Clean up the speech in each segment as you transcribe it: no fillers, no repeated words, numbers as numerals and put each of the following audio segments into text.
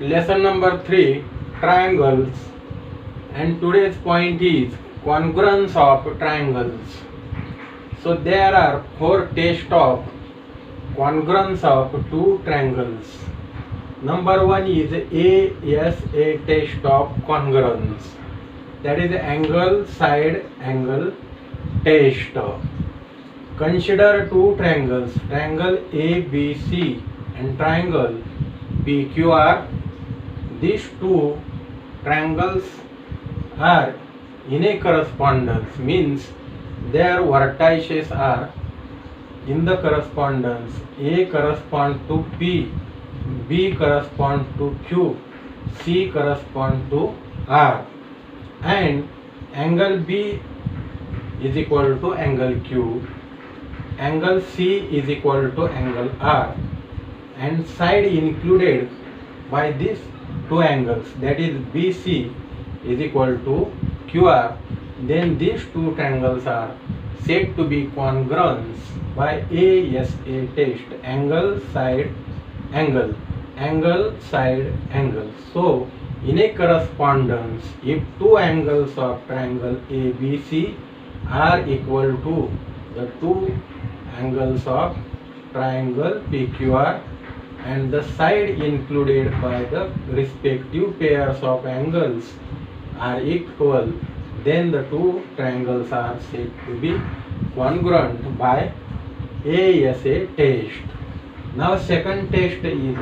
Lesson number 3, triangles, and today's point is congruence of triangles. So there are 4 tests of congruence of two triangles. Number 1 is ASA test of congruence, that is angle side angle test. Consider two triangles, triangle ABC and triangle PQR. These two triangles are in a correspondence, means their vertices are in the correspondence. A corresponds to P, B corresponds to Q, C corresponds to R, and angle B is equal to angle Q, angle C is equal to angle R, and side included by these two angles, that is BC is equal to QR, then these two triangles are said to be congruent by ASA test, angle side angle, angle side angle. So in a correspondence, if two angles of triangle ABC are equal to the two angles of triangle PQR and the side included by the respective pairs of angles are equal, then the two triangles are said to be congruent by ASA test. Now second test is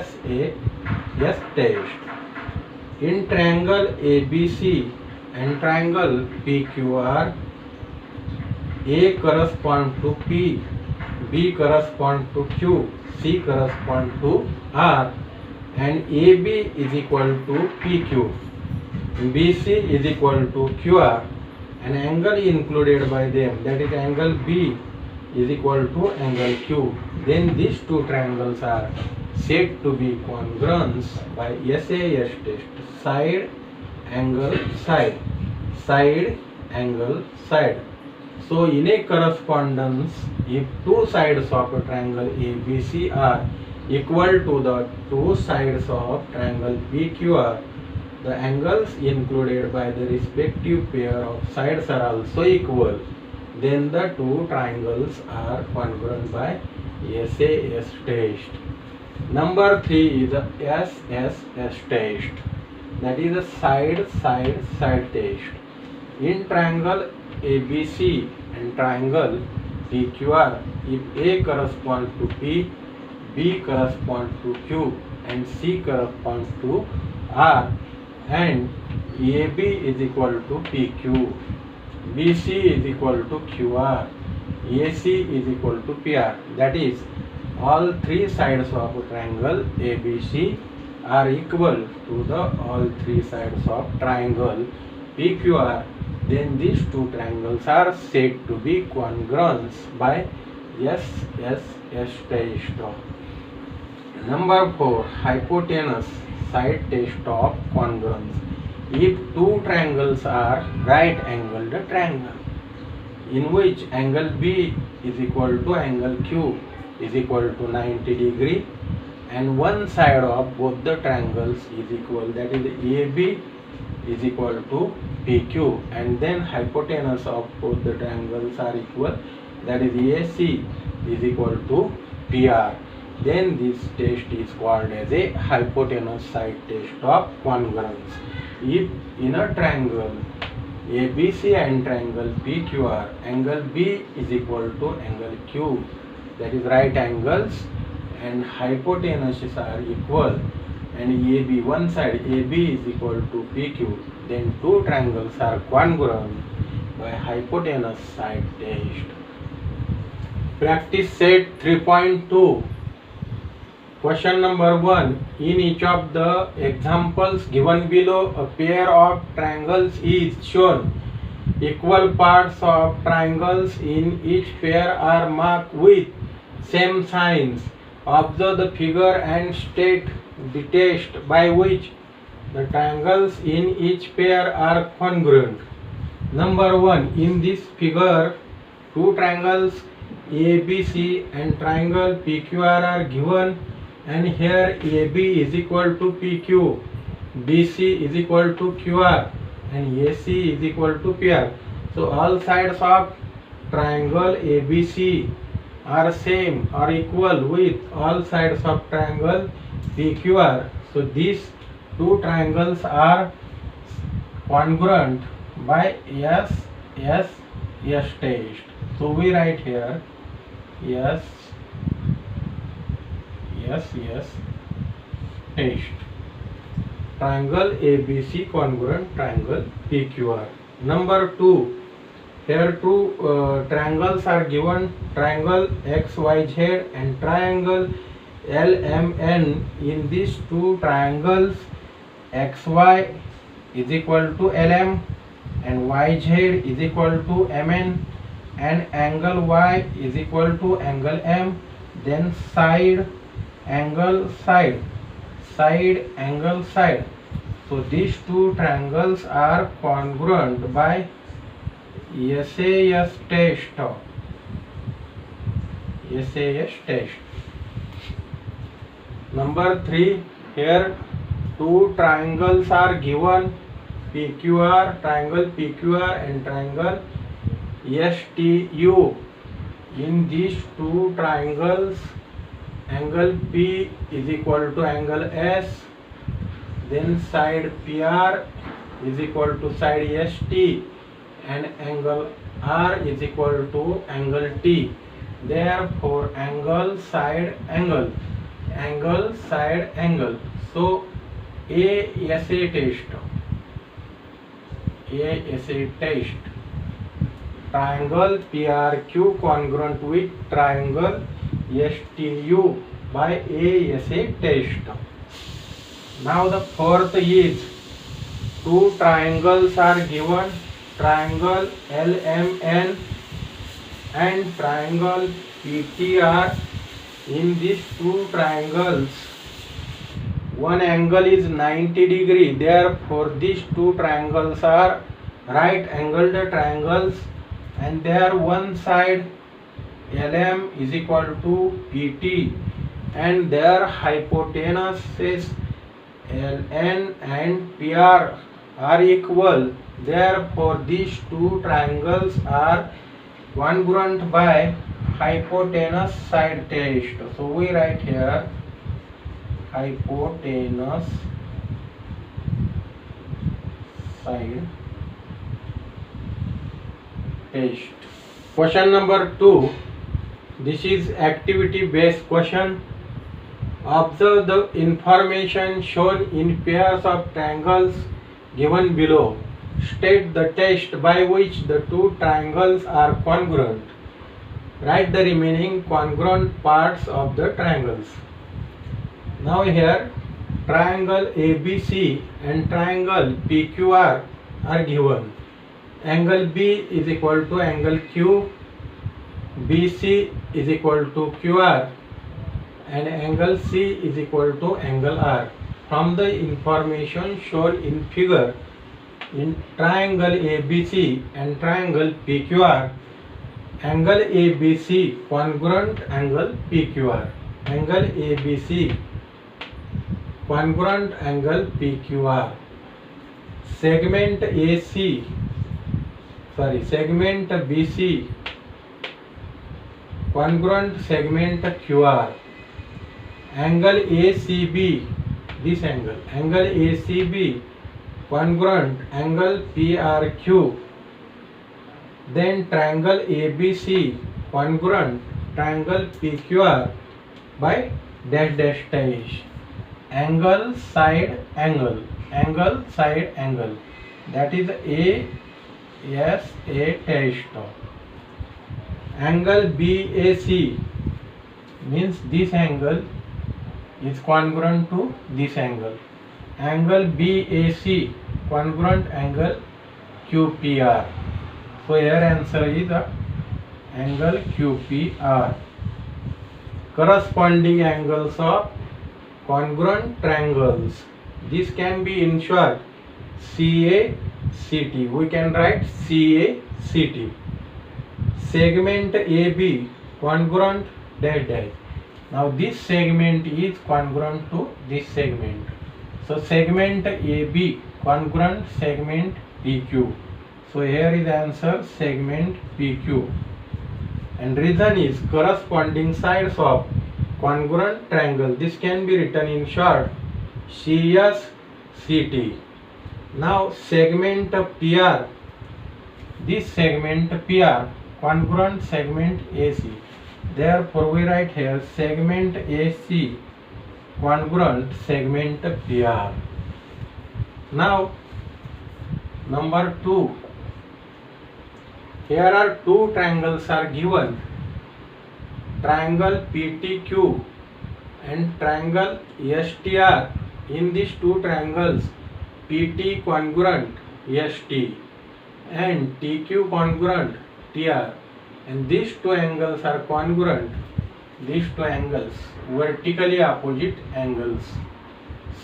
SAS test. In triangle ABC and triangle PQR, A corresponds to P, B corresponds to Q, C corresponds to R, and AB is equal to PQ, BC is equal to QR, and angle included by them, that is angle B, is equal to angle Q. Then these two triangles are said to be congruent by SAS test, side angle side, side angle side. So in a correspondence, if two sides of a triangle ABC are equal to the two sides of triangle PQR, the angles included by the respective pair of sides are also equal, then the two triangles are congruent by SAS test. Number 3 is the SSS test, that is a side test. In triangle ABC and triangle PQR, if A corresponds to P, B corresponds to Q, and C corresponds to R, and AB is equal to PQ, BC is equal to QR, AC is equal to PR, that is all three sides of a triangle ABC are equal to the all three sides of triangle PQR, then these two triangles are said to be congruent by SSS test. Number 4, hypotenuse side test of congruence. If two triangles are right angled triangle, in which angle B is equal to angle Q is equal to 90 degree, and one side of both the triangles is equal, that is AB is equal to PQ, and then hypotenuse of both the triangles are equal, that is AC is equal to PR, then this test is called as a hypotenuse side test of congruence. If in a triangle ABC and triangle PQR, angle B is equal to angle Q, that is right angles, and hypotenuses are equal, and AB, one side AB is equal to PQ, then two triangles are congruent by hypotenuse side test. Practice set 3.2. Question number 1. In each of the examples given below, a pair of triangles is shown. Equal parts of triangles in each pair are marked with same signs. Observe the figure and state the test by which the triangles in each pair are congruent. Number 1. In this figure, two triangles ABC and triangle PQR are given, and here AB is equal to PQ, BC is equal to QR, and AC is equal to PR. So all sides of triangle ABC are same or equal with all sides of triangle PQR. So these two triangles are congruent by S test. So we write here S test. Triangle ABC congruent triangle PQR. Number 2. Here two triangles are given, triangle XYZ and triangle LMN. In these two triangles, XY is equal to LM and YZ is equal to MN, and angle Y is equal to angle M. Then side, angle, side, angle, side. So these two triangles are congruent by SAS test. Number 3. Here two triangles are given, PQR, triangle PQR and triangle STU. In these two triangles, angle P is equal to angle S, then side PR is equal to side ST, and angle R is equal to angle T. Therefore angle, side, angle, side, angle. So ASA test. Triangle PRQ congruent with triangle STU by ASA test. Now the fourth is, two triangles are given, triangle LMN and triangle PTR. In these two triangles, one angle is 90 degree. Therefore these two triangles are right angled triangles, and their one side LM is equal to PT and their hypotenuses LN and PR are equal. Therefore these two triangles are congruent by hypotenuse side test. So we write here hypotenuse side test. Question number 2. This is activity based question. Observe the information shown in pairs of triangles given below. State the test by which the two triangles are congruent. Write the remaining congruent parts of the triangles. Now here triangle ABC and triangle PQR are given. Angle B is equal to angle Q, BC is equal to QR, and angle C is equal to angle R. From the information shown in figure, in triangle ABC and triangle PQR, angle ABC congruent angle PQR, angle ABC congruent angle PQR, segment BC congruent segment QR, angle ACB, this angle ACB congruent angle PRQ, then triangle ABC congruent triangle PQR by dash test. Angle, side, angle, side, angle, that is ASA test. Angle BAC means this angle is congruent to this angle. Angle BAC congruent angle QPR. So here answer is the angle QPR. Corresponding angles of congruent triangles. This can be in short CACT. We can write CACT. Segment AB congruent dash dash. Now this segment is congruent to this segment. So segment AB congruent segment PQ. So here is answer segment PQ. And reason is corresponding sides of congruent triangle. This can be written in short CSCT. Now segment PR. This segment PR congruent segment AC. Therefore we write here segment AC congruent segment PR. Now number 2. Here are two triangles are given. Triangle PTQ and triangle STR. In these two triangles, PT congruent ST and TQ congruent TR, and these two angles are congruent. These two angles vertically opposite angles.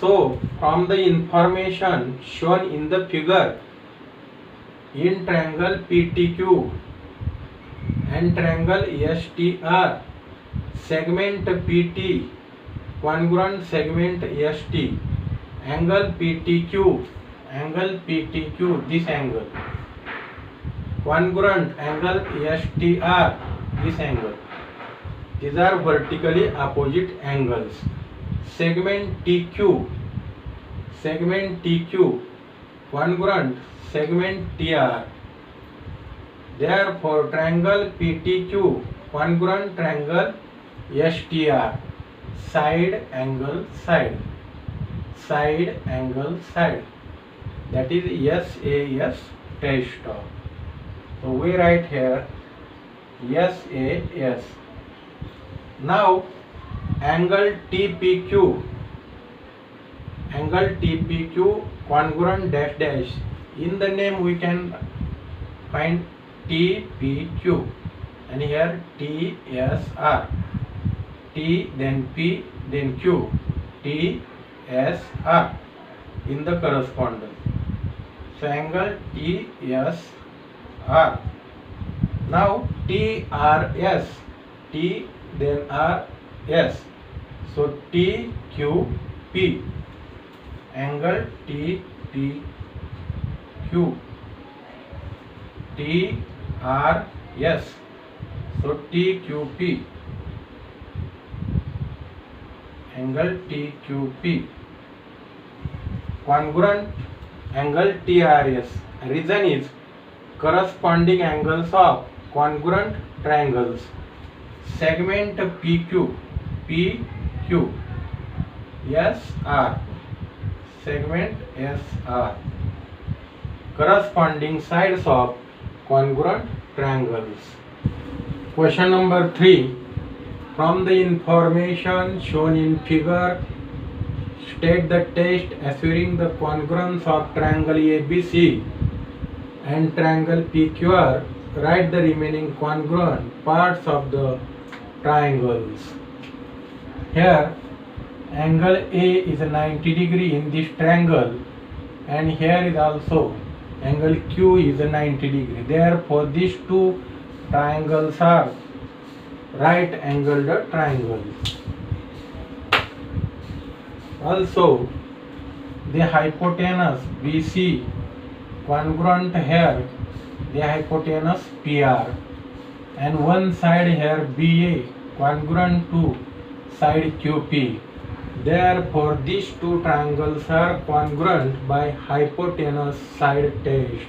So from the information shown in the figure, in triangle PTQ and triangle STR, segment PT congruent segment ST, angle PTQ, this angle, congruent angle STR, this angle. These are vertically opposite angles. Segment TQ congruent segment TR. Therefore triangle PTQ congruent triangle STR, side angle side, that is SAS test of. So we write here SAS. Now angle TPQ congruent dash dash. In the name we can find TPQ, and here TSR, T then P then Q, TSR in the correspondence. So angle TSR. Now TRS, T then R S, so TQP, angle TPQ, TRS, so TQP, angle TQP, congruent angle TRS. Reason is corresponding angles of congruent triangles. Segment PQ, SR, segment SR, corresponding sides of congruent triangles. Question number 3. From the information shown in figure, state the test assuring the congruence of triangle ABC and triangle PQR. Write the remaining congruent parts of the triangles. Here angle A is 90 degree in this triangle, and here is also angle Q is 90 degree. Therefore these two triangles are right angled triangles. Also the hypotenuse BC congruent here the hypotenuse PR, and one side here BA congruent to side QP. Therefore these two triangles are congruent by hypotenuse side test.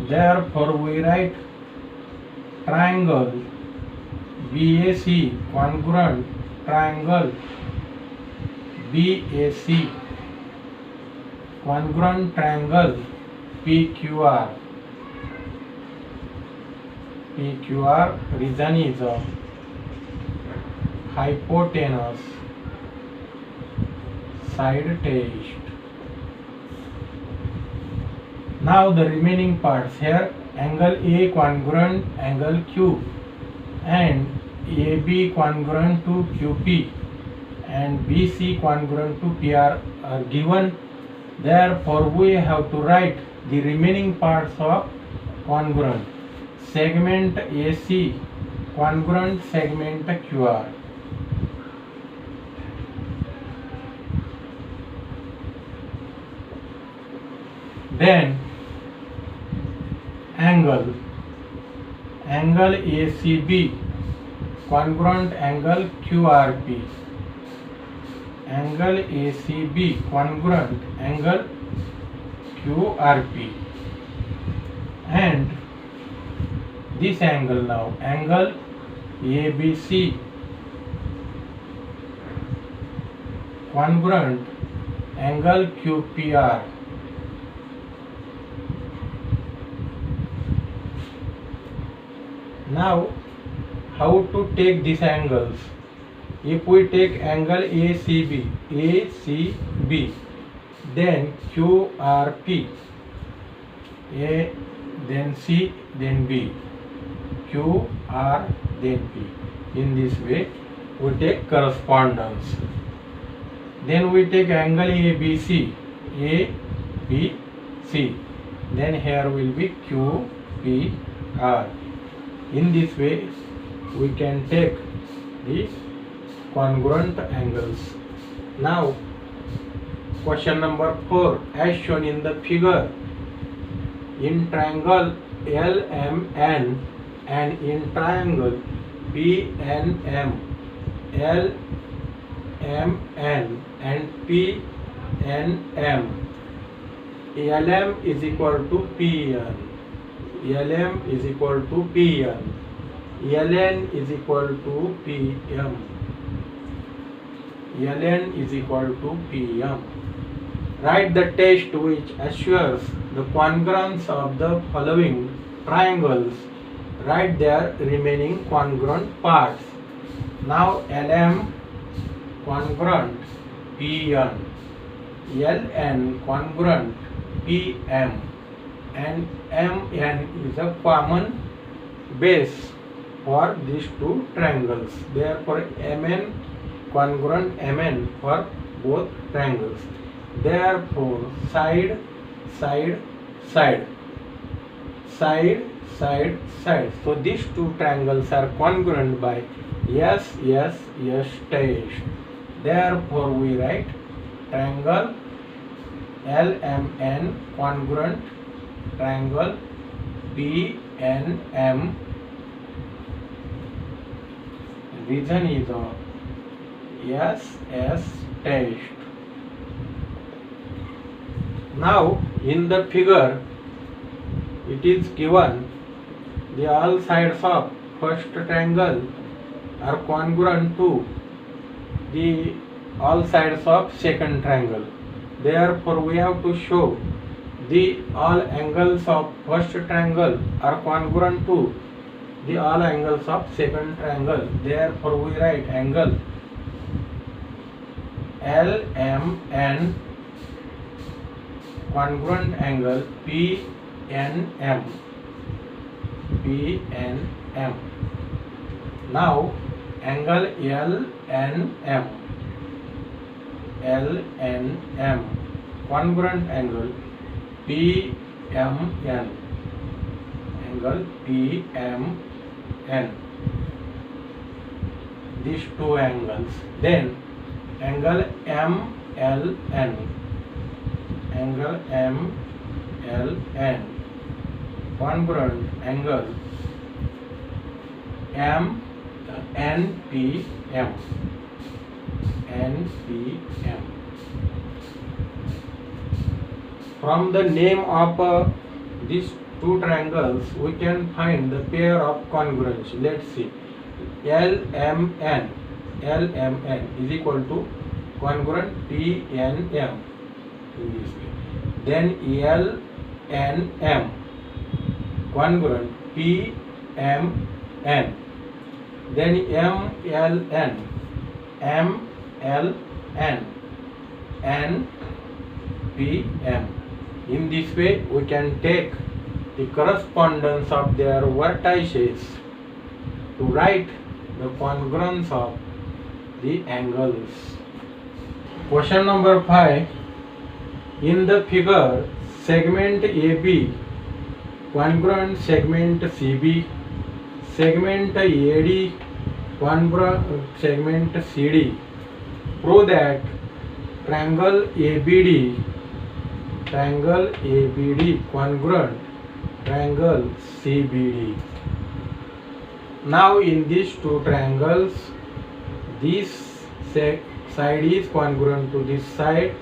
Therefore we write triangle BAC congruent triangle BAC congruent triangle PQR. Reason is hypotenuse side test. Now the remaining parts here, angle A congruent angle Q and AB congruent to QP and BC congruent to PR are given. Therefore we have to write the remaining parts of congruent. Segment AC congruent segment QR. Then angle ACB congruent angle QRP, angle ACB congruent angle QRP, and this angle now, angle ABC congruent angle QPR. Now how to take these angles? If we take angle ACB, then QRP, A then C then B, QR then P. In this way we take correspondence. Then we take angle ABC, then here will be QPR. In this way we can take the congruent angles. Now question number 4, as shown in the figure, in triangle LMN and in triangle PNM, LMN and PNM, LM is equal to PN, LM is equal to PN, LN is equal to PM, LN is equal to PM. Write the test which assures the congruence of the following triangles. Write their remaining congruent parts. Now LM congruent PN, LN congruent PM, and MN is a common base for these two triangles. Therefore MN congruent MN for both triangles. Therefore side. So these two triangles are congruent by yes test. Therefore we write triangle LMN congruent triangle PNM. Reason is yes test. Now in the figure it is given the all sides of first triangle are congruent to the all sides of second triangle. Therefore we have to show the all angles of first triangle are congruent to the all angles of second triangle. Therefore we write angle LMN congruent angle PNM. Now angle LNM congruent angle PMN, angle PMN. These two angles. Then angle MLN, angle MLN congruent angle NPM. From the name of these two triangles we can find the pair of congruence. Let's see. LMN is equal to congruent PNM in this way. Then LNM congruent PMN. Then MLN NPM. In this way we can take the correspondence of their vertices to write the congruence of the angles. Question number 5. In the figure, segment AB congruent segment CB, segment AD congruent segment CD. Prove that triangle ABD triangle ABD congruent triangle CBD. Now in these two triangles, this side is congruent to this side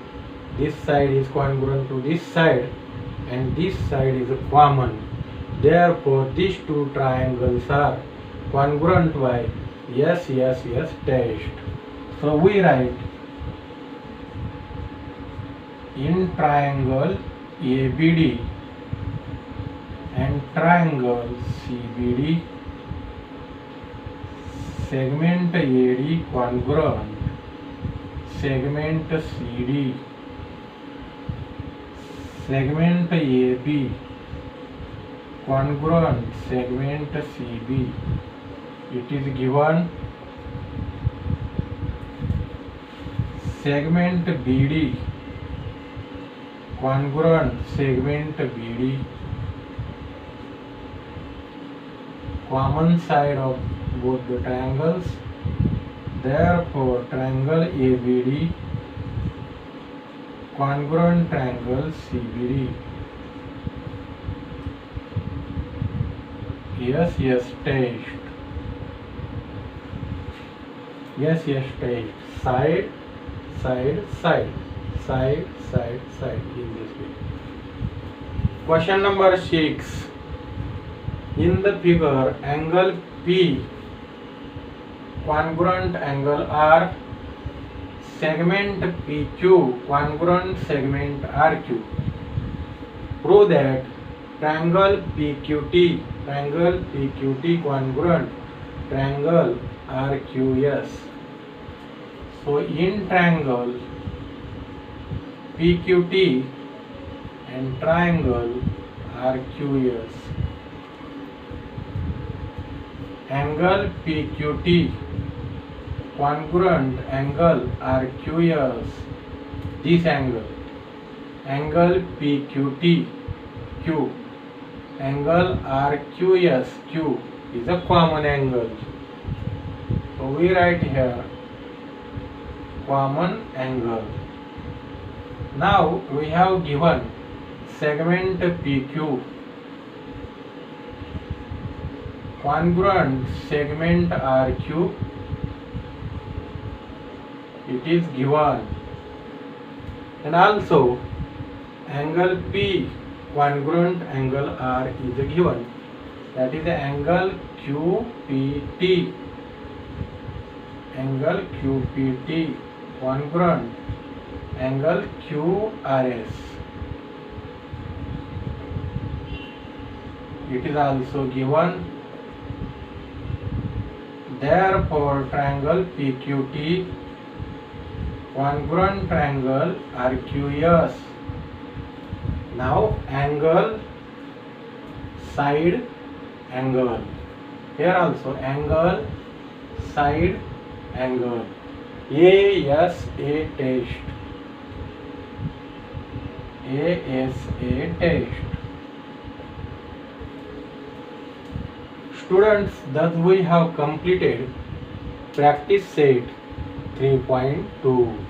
is congruent to this side, and this side is common. Therefore these two triangles are congruent by SSS test. So we write in triangle ABD and triangle CBD, segment AD congruent, segment CD, segment AB congruent, segment CB. It is given segment BD congruent, segment BD, common side of both the triangles. Therefore triangle ABD congruent triangle CBD. Yes test. Yes test. Side in this way. Question number 6. In the figure, angle P congruent angle R, segment PQ congruent segment RQ. Prove that triangle PQT congruent triangle RQS. So in triangle PQT and triangle RQS, angle PQT congruent angle RQS, this angle PQT Q, angle RQS Q is a common angle. So we write here common angle. Now we have given segment PQ congruent segment RQ, it is given, and also angle P congruent angle R is given, that is the angle QPT, angle QPT congruent angle QRS, it is also given. Therefore triangle PQT congruent triangle RQS. Now angle side angle, here also angle side angle, ASA test, ASA test. Students, thus we have completed practice set 3.2.